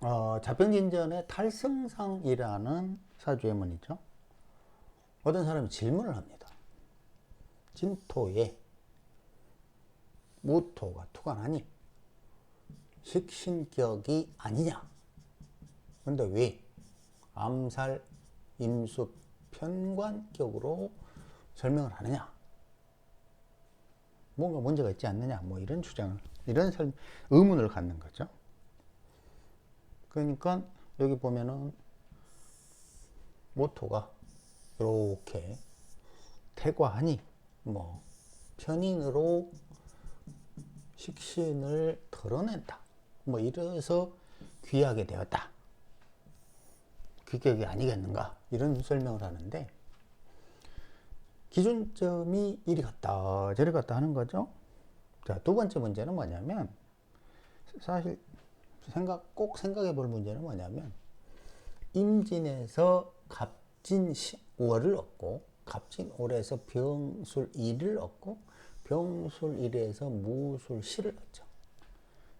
자평진전의 탈승상이라는 사주예문이죠. 어떤 사람이 질문을 합니다. 진토에 무토가 투관하니 식신격이 아니냐? 근데 왜 암살, 임수, 편관격으로 설명을 하느냐? 뭔가 문제가 있지 않느냐? 뭐 이런 주장을, 이런 의문을 갖는 거죠. 그러니까 여기 보면은 모토가 이렇게 태과하니 뭐 편인으로 식신을 드러낸다. 뭐 이래서 귀하게 되었다. 귀격이 아니겠는가? 이런 설명을 하는데 기준점이 이리 갔다 저리 갔다 하는 거죠. 자, 두 번째 문제는 뭐냐면 사실 꼭 생각해 볼 문제는 뭐냐면 임진에서 갑진월을 얻고 갑진월에서 병술일을 얻고 병술일에서 무술실을 얻죠.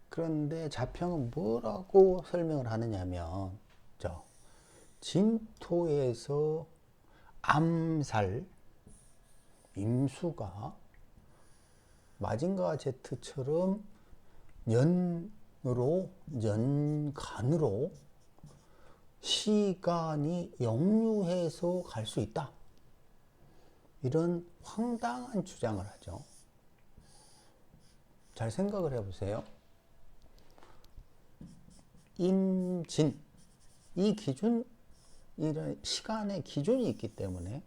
그런데 자평은 뭐라고 설명을 하느냐면 진토에서 암살 임수가 마징가 제트처럼 연간으로 시간이 역류해서 갈 수 있다. 이런 황당한 주장을 하죠. 잘 생각을 해보세요. 임진, 이 기준, 이런 시간의 기준이 있기 때문에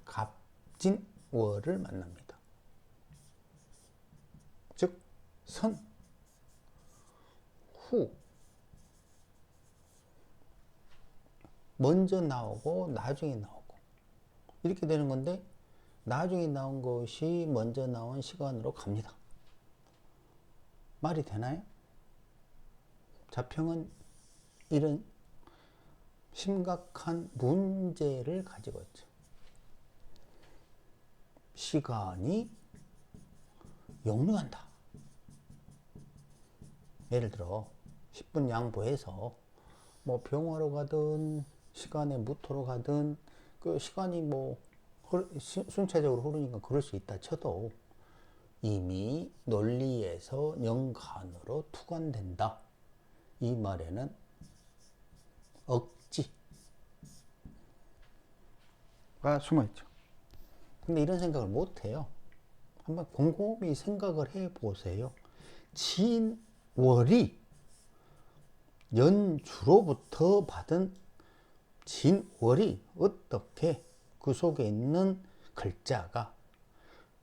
갑진월을 만납니다. 즉, 선, 후, 먼저 나오고 나중에 나오고 이렇게 되는 건데 나중에 나온 것이 먼저 나온 시간으로 갑니다. 말이 되나요? 자평은 이런 심각한 문제를 가지고 있죠. 시간이 역류한다. 예를 들어 10분 양보해서 뭐 병화로 가든 시간에 무토로 가든 그 시간이 뭐 순차적으로 흐르니까 그럴 수 있다 쳐도 이미 논리에서 연간으로 투관된다. 이 말에는 억지가 숨어있죠. 근데 이런 생각을 못해요. 한번 곰곰이 생각을 해보세요. 진월이 연주로부터 받은 진월이 어떻게 그 속에 있는 글자가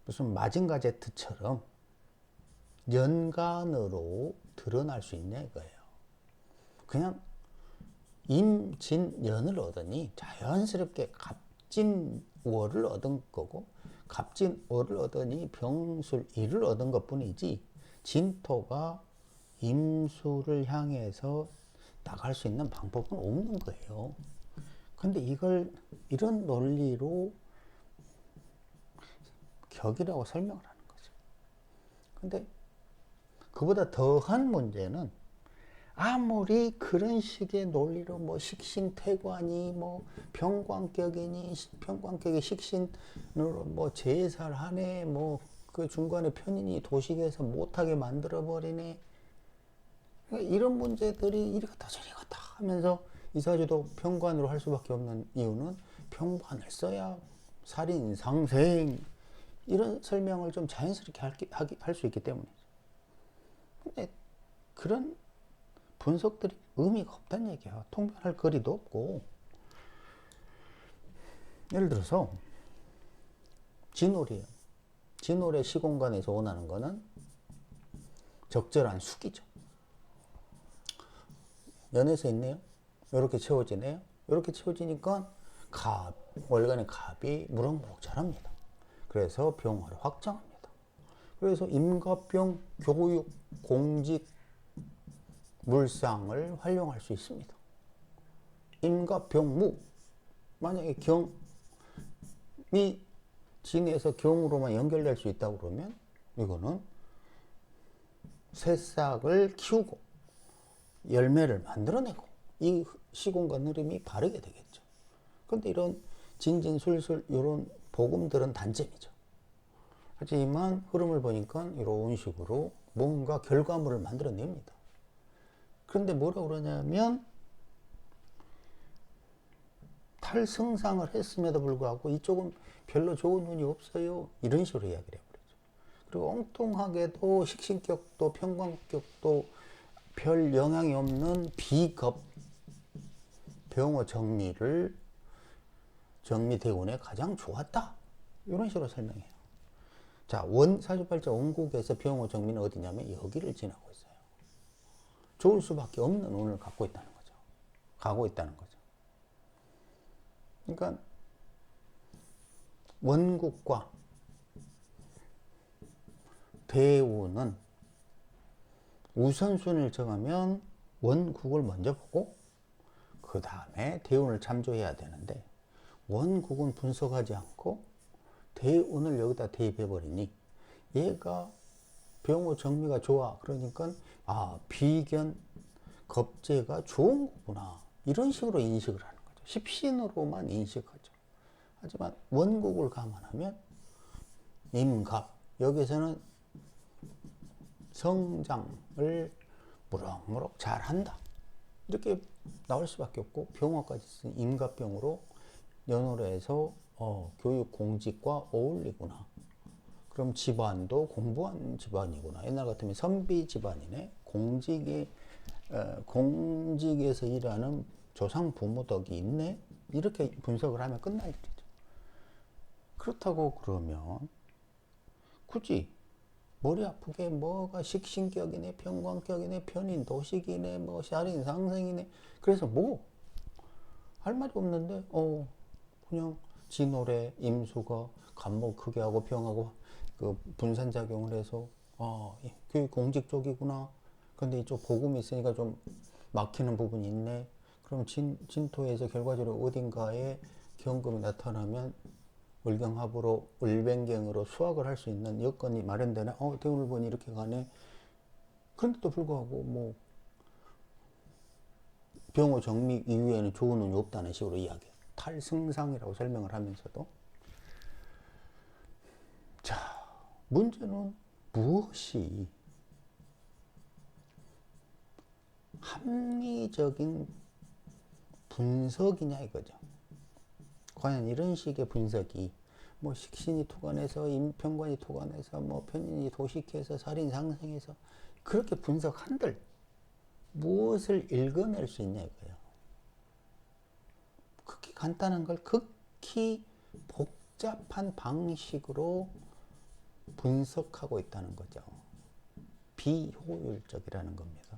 무슨 마징가 제트처럼 연간으로 드러날 수 있냐 이거예요. 그냥 임진연을 얻으니 자연스럽게 갑진월을 얻은 거고 갑진월을 얻으니 병술일을 얻은 것 뿐이지 진토가 임수를 향해서 나갈 수 있는 방법은 없는 거예요. 근데 이걸 이런 논리로 격이라고 설명을 하는 거죠. 근데 그보다 더한 문제는 아무리 그런 식의 논리로 뭐 식신태관이 뭐 병관격이니 병관격의 식신으로 뭐 제살 하네 뭐 그 중간에 편인이 도식에서 못하게 만들어 버리네. 그러니까 이런 문제들이 이리 갔다 저리 갔다 하면서 이사주도 병관으로 할 수밖에 없는 이유는 병관을 써야 살인 상생 이런 설명을 좀 자연스럽게 할 수 있기 때문이죠. 근데 그런 분석들이 의미가 없다는 얘기야. 통변할 거리도 없고. 예를 들어서 진월이에요. 진월의 시공간에서 원하는 거는 적절한 숙이죠. 연에서 있네요. 이렇게 채워지네요. 이렇게 채워지니까 월간의 갑이 무럭무럭 자랍니다. 그래서 병화를 확장합니다. 그래서 임갑병, 교육, 공직, 물상을 활용할 수 있습니다. 임갑병무, 만약에 경이 진에서 경으로만 연결될 수 있다고 그러면 이거는 새싹을 키우고 열매를 만들어내고 이 시공간 흐름이 바르게 되겠죠. 그런데 이런 진진술술 이런 복음들은 단점이죠. 하지만 흐름을 보니까 이런 식으로 뭔가 결과물을 만들어냅니다. 그런데 뭐라 그러냐면 탈승상을 했음에도 불구하고 이쪽은 별로 좋은 운이 없어요. 이런 식으로 이야기를 해버리죠. 그리고 엉뚱하게도 식신격도 편관격도 별 영향이 없는 비겁 병호 정리를 정미대운에 가장 좋았다. 이런 식으로 설명해요. 자, 사주팔자 원국에서 병호 정미는 어디냐면 여기를 지나고 있어요. 좋을 수밖에 없는 운을 갖고 있다는 거죠. 가고 있다는 거죠. 그러니까 원국과 대운은 우선순위를 정하면 원국을 먼저 보고 그 다음에 대운을 참조해야 되는데 원국은 분석하지 않고 대운을 여기다 대입해버리니 얘가 병호 정미가 좋아. 그러니까 비견 겁재가 좋은 거구나. 이런 식으로 인식을 하는 거죠. 십신으로만 인식하죠. 하지만 원국을 감안하면 임갑 여기서는 성장을 무럭무럭 잘한다. 이렇게 나올 수밖에 없고 병화까지 쓴 임갑병으로 연호로 해서 교육 공직과 어울리구나. 그럼 집안도 공부한 집안이구나. 옛날 같으면 선비 집안이네. 공직에서 일하는 조상 부모 덕이 있네. 이렇게 분석을 하면 끝날 일이죠. 그렇다고 그러면 굳이 머리 아프게 뭐가 식신격이네, 편관격이네, 편인 도식이네, 뭐 살인 상생이네. 그래서 뭐 할 말이 없는데 그냥 진월에 임수가 간목 크게 하고 병하고 그 분산작용을 해서 교육 공직 쪽이구나. 근데 이쪽 복음이 있으니까 좀 막히는 부분이 있네. 그럼 진토에서 결과적으로 어딘가에 경금이 나타나면 을경합으로 을변경으로 수학을 할 수 있는 여건이 마련되네. 대운을 보니 이렇게 가네. 그런데도 불구하고 뭐 병호 정미 이후에는 좋은 운이 없다는 식으로 이야기. 탈승상이라고 설명을 하면서도 자, 문제는 무엇이 합리적인 분석이냐 이거죠. 과연 이런 식의 분석이 뭐 식신이 토관해서 임편관이 토관해서 뭐 편인이 도식해서 살인 상생해서 그렇게 분석한들 무엇을 읽어낼 수 있냐 이거예요. 극히 간단한 걸 극히 복잡한 방식으로 분석하고 있다는 거죠. 비효율적이라는 겁니다.